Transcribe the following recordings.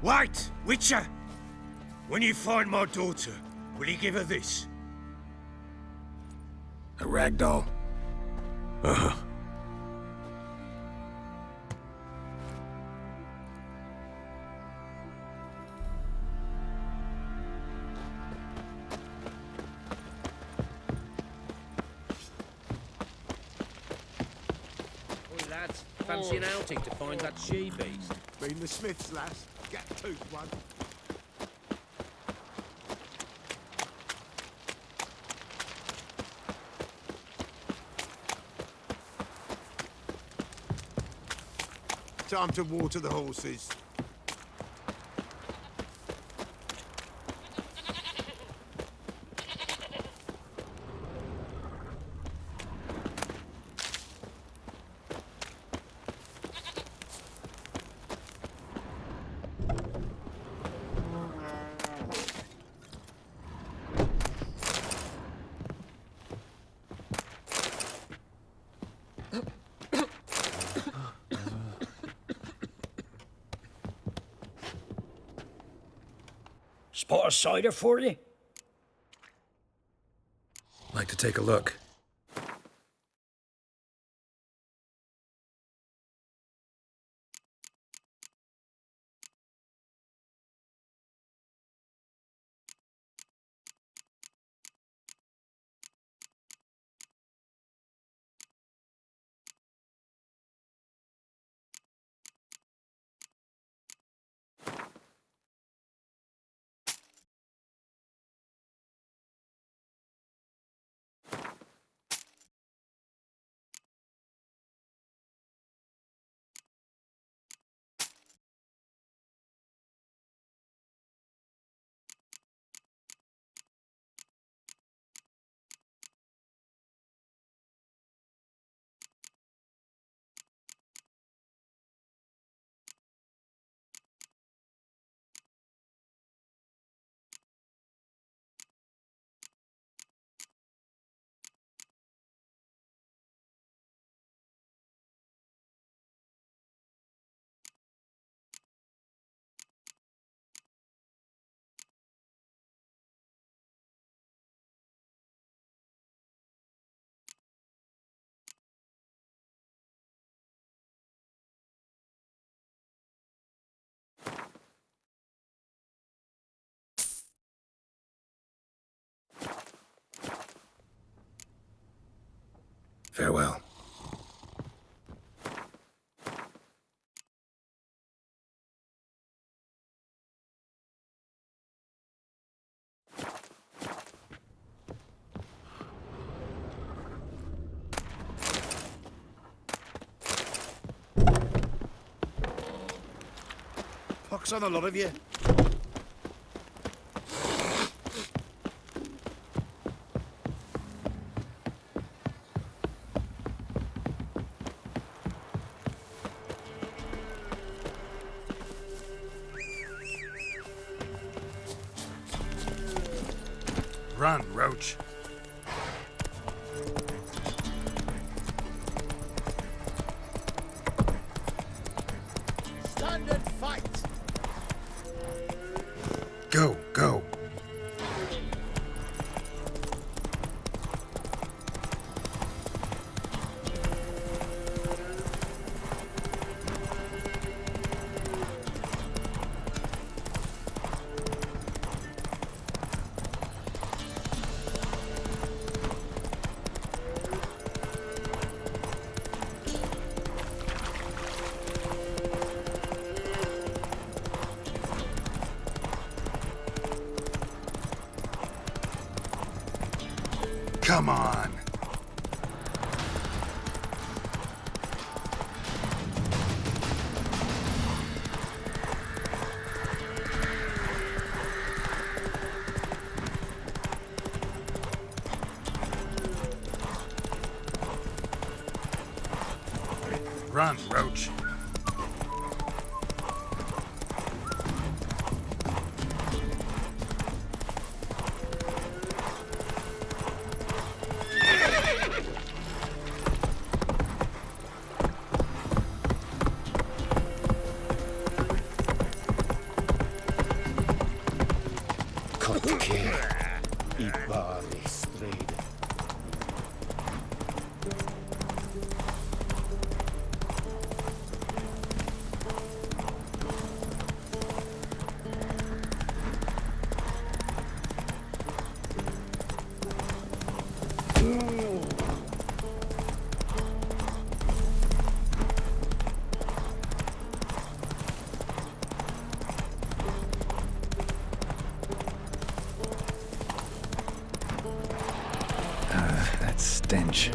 Wait, Witcher! When you find my daughter, will you give her this? A ragdoll? Uh-huh. Oi, lads. Fancy an outing to find that she-beast? Been the Smiths, lass. Get tooth one. Time to water the horses. Spot a cider for you? Like to take a look. Farewell. Pox on a lot of you. Run, Roach. Stand and fight. Go, go. Come on. Run, Roach. That stench.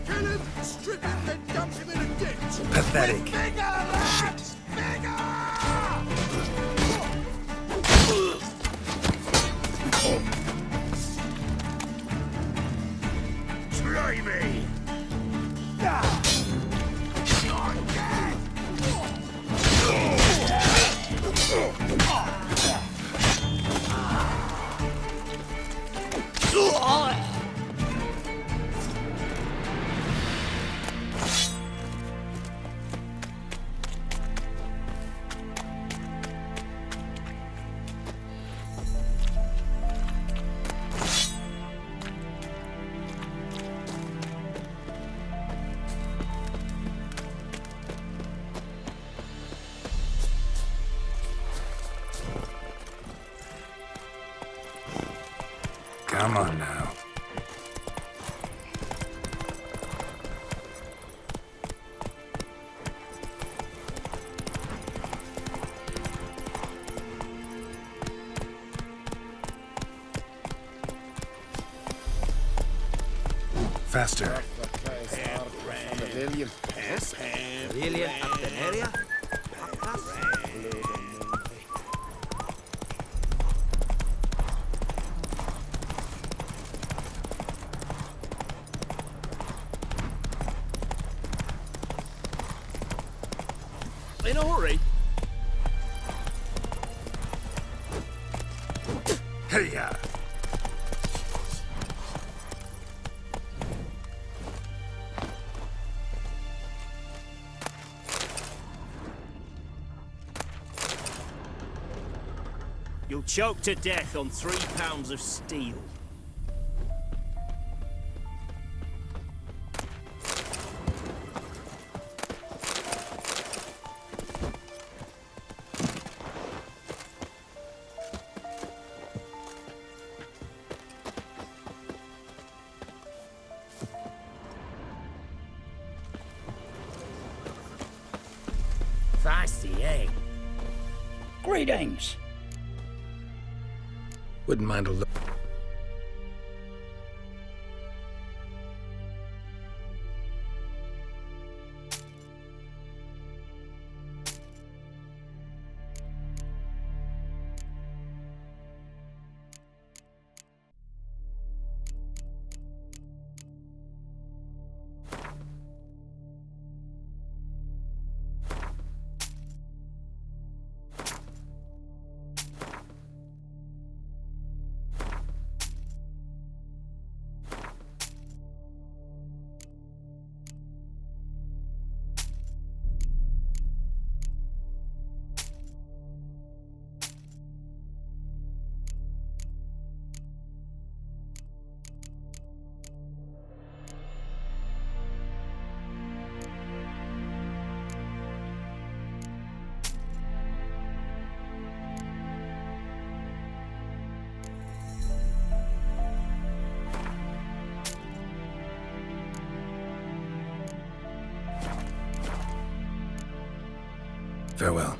Kill him, strip him, then dump him in a ditch. Pathetic. Bigger, lads! Bigger! Try me! Come on now. Faster. Lillian up the area? In a hurry? Hey ya. You'll choke to death on 3 pounds of steel. Feisty, eh? Greetings. Wouldn't mind a look. Farewell.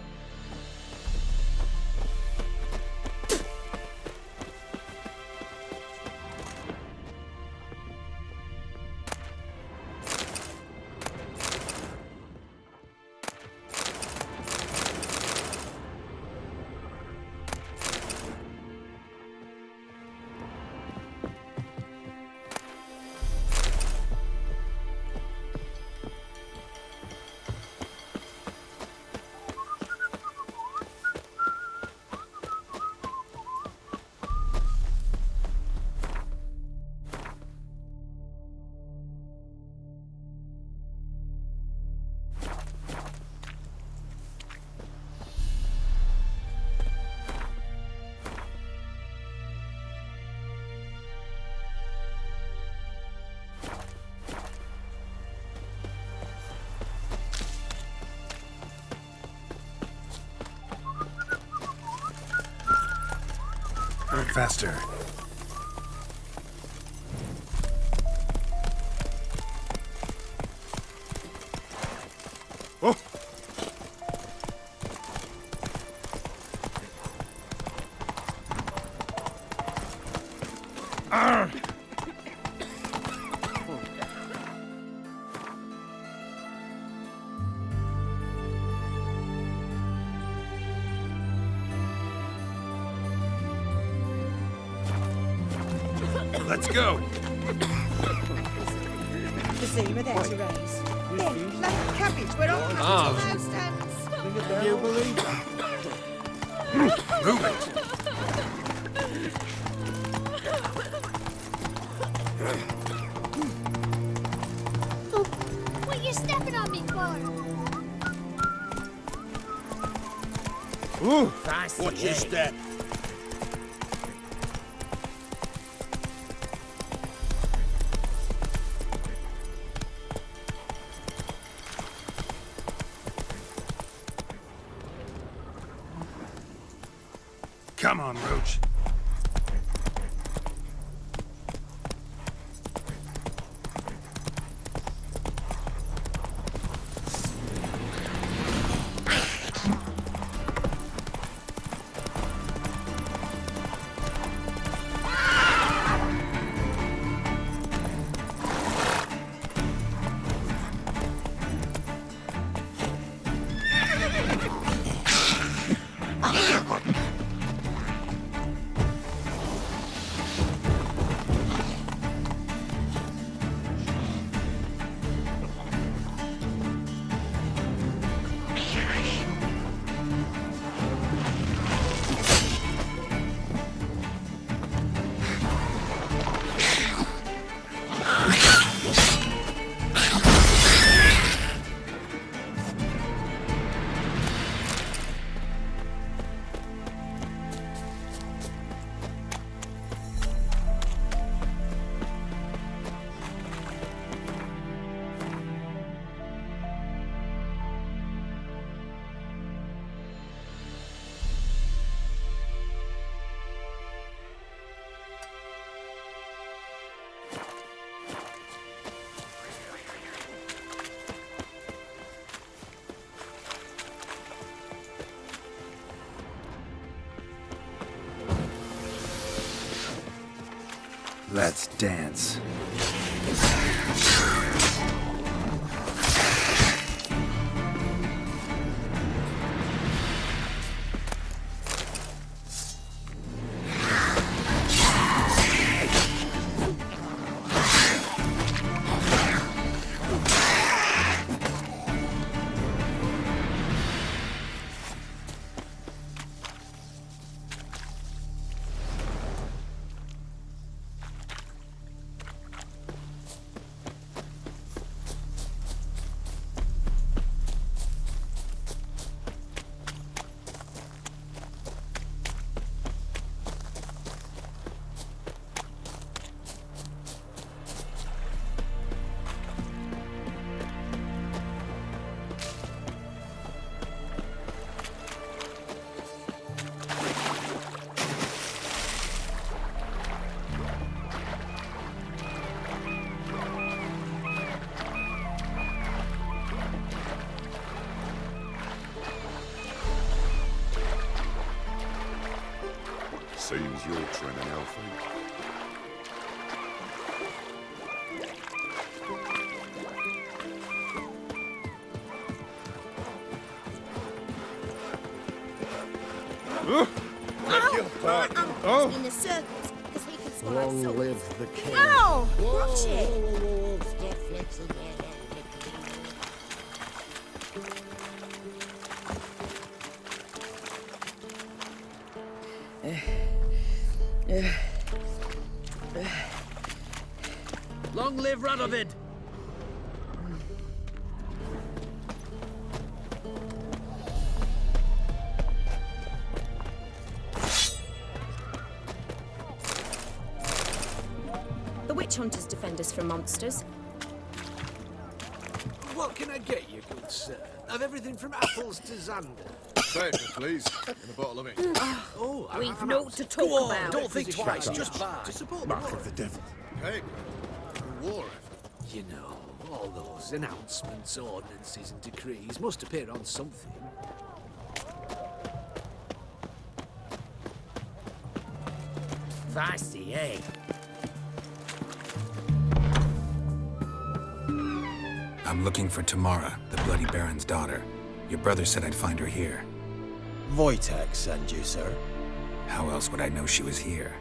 Faster. Oh! Let's go! The zebra there to raise. Then, like cabbage, we're all happy to stands. You believe that? Move it! What you stepping on me for? Ooh, watch your step. Come on, Roach. Let's dance. Seems you're trimming our feet. In the circus, because he can swallow Long salt. live the king. Ow! Watch it! Stop flexing that Long live Radovid! The witch hunters defend us from monsters. What can I get you, good sir? I've everything from apples to Xander. Paper, please. And a bottle of ink. Oh, We've naught to talk Go on, about. don't think twice, just buy. to support the Mark war. of the devil. Paper. The war effort. You know, all those announcements, ordinances, and decrees must appear on something. Feisty, eh? I'm looking for Tamara, the Bloody Baron's daughter. Your brother said I'd find her here. Wojtek sent you, sir. How else would I know she was here?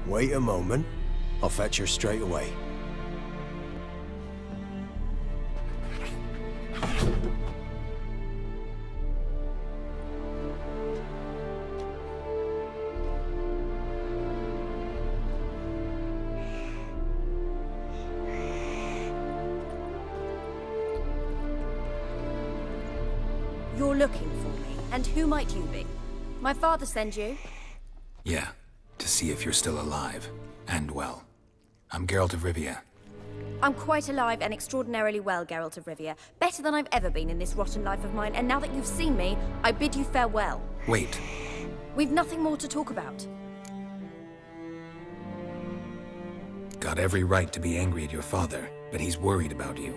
Wait a moment. I'll fetch her straight away. You're looking for me. And who might you be? My father sent you? Yeah, to see if you're still alive. And well. I'm Geralt of Rivia. I'm quite alive and extraordinarily well, Geralt of Rivia. Better than I've ever been in this rotten life of mine, and now that you've seen me, I bid you farewell. Wait. We've nothing more to talk about. Got every right to be angry at your father, but he's worried about you.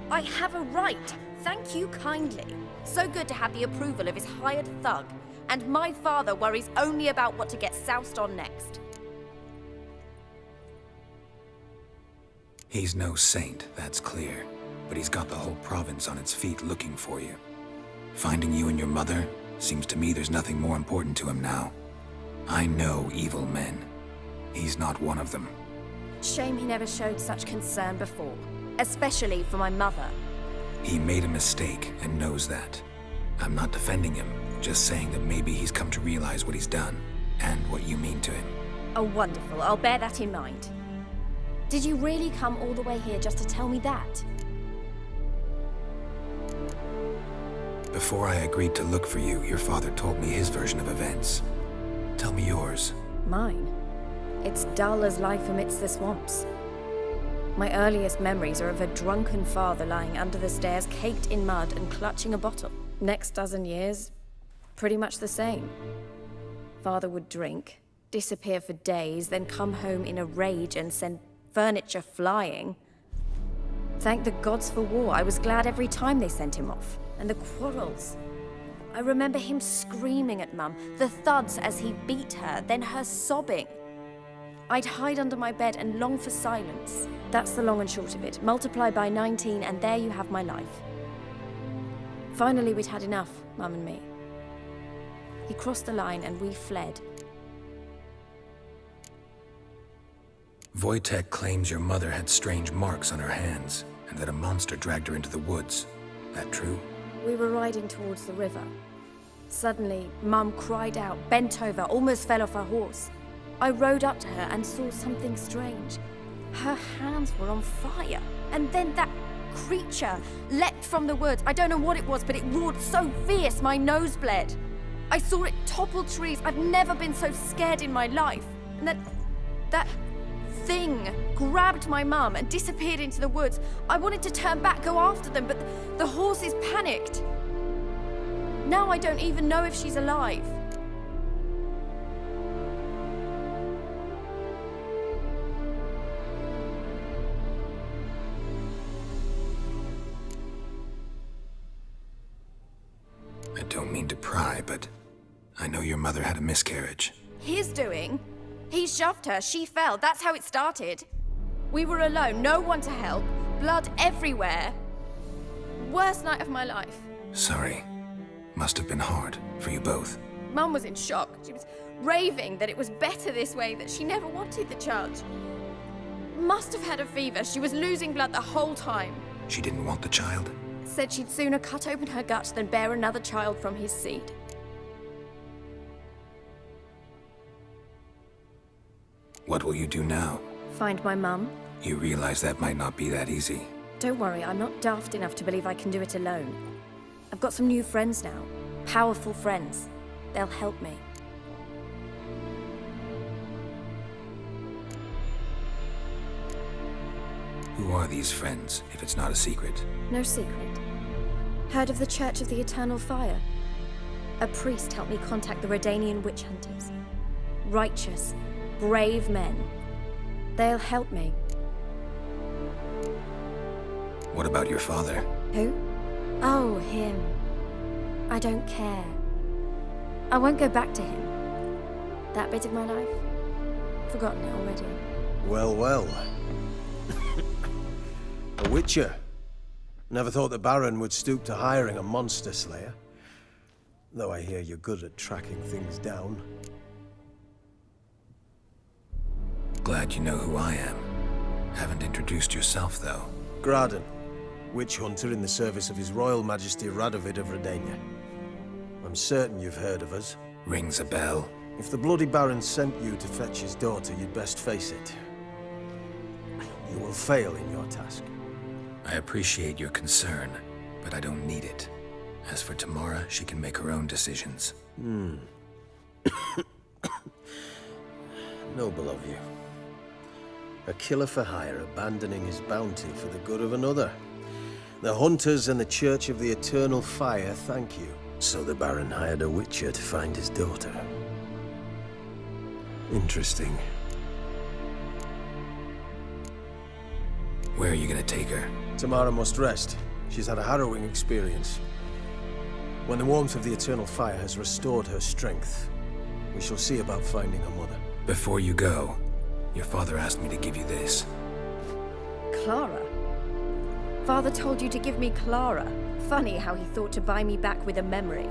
I have a right. Thank you kindly. So good to have the approval of his hired thug. And my father worries only about what to get soused on next. He's no saint, that's clear. But he's got the whole province on its feet looking for you. Finding you and your mother, seems to me there's nothing more important to him now. I know evil men. He's not one of them. Shame he never showed such concern before. Especially for my mother. He made a mistake and knows that. I'm not defending him, just saying that maybe he's come to realize what he's done, and what you mean to him. Oh, wonderful. I'll bear that in mind. Did you really come all the way here just to tell me that? Before I agreed to look for you, your father told me his version of events. Tell me yours. Mine? It's dull as life amidst the swamps. My earliest memories are of a drunken father lying under the stairs, caked in mud and clutching a bottle. Next dozen years, pretty much the same. Father would drink, disappear for days, then come home in a rage and send furniture flying. Thank the gods for war. I was glad every time they sent him off. And the quarrels. I remember him screaming at Mum, the thuds as he beat her, then her sobbing. I'd hide under my bed and long for silence. That's the long and short of it. Multiply by 19 and there you have my life. Finally, we'd had enough, Mum and me. He crossed the line and we fled. Wojtek claims your mother had strange marks on her hands, and that a monster dragged her into the woods. That true? We were riding towards the river. Suddenly, Mum cried out, bent over, almost fell off her horse. I rode up to her and saw something strange. Her hands were on fire. And then that creature leapt from the woods. I don't know what it was, but it roared so fierce my nose bled. I saw it topple trees. I've never been so scared in my life. And that thing grabbed my mum and disappeared into the woods. I wanted to turn back, go after them, but the horses panicked. Now I don't even know if she's alive. I don't mean mean to pry, but I know your mother had a miscarriage. His doing? He shoved her, she fell, that's how it started. We were alone, no one to help, blood everywhere. Worst night of my life. Sorry. Must have been hard for you both. Mum was in shock. She was raving that it was better this way, that she never wanted the child. Must have had a fever. She was losing blood the whole time. She didn't want the child? Said she'd sooner cut open her gut than bear another child from his seed. What will you do now? Find my mum. You realize that might not be that easy. Don't worry, I'm not daft enough to believe I can do it alone. I've got some new friends now. Powerful friends. They'll help me. Who are these friends, if it's not a secret? No secret. Heard of the Church of the Eternal Fire? A priest helped me contact the Redanian witch hunters. Righteous, brave men. They'll help me. What about your father? Who? Oh, him. I don't care. I won't go back to him. That bit of my life? Forgotten it already. Well, well. A witcher. Never thought the Baron would stoop to hiring a monster slayer. Though I hear you're good at tracking things down. Glad you know who I am. Haven't introduced yourself, though. Graden, witch hunter in the service of His Royal Majesty Radovid of Redania. I'm certain you've heard of us. Rings a bell. If the Bloody Baron sent you to fetch his daughter, you'd best face it. You will fail in your task. I appreciate your concern, but I don't need it. As for Tamara, she can make her own decisions. Noble of you. A killer for hire abandoning his bounty for the good of another. The hunters and the Church of the Eternal Fire thank you. So the Baron hired a witcher to find his daughter. Interesting. Where are you gonna take her? Tamara must rest. She's had a harrowing experience. When the warmth of the Eternal Fire has restored her strength, we shall see about finding her mother. Before you go, your father asked me to give you this. Clara? Father told you to give me Clara. Funny how he thought to buy me back with a memory.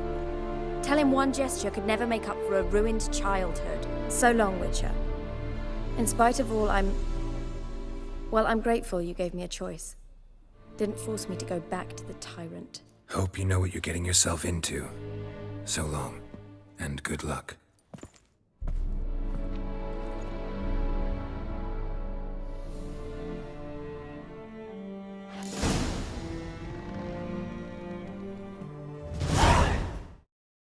Tell him one gesture could never make up for a ruined childhood. So long, Witcher. In spite of all, I'm grateful you gave me a choice. Didn't force me to go back to the tyrant. Hope you know what you're getting yourself into. So long, and good luck.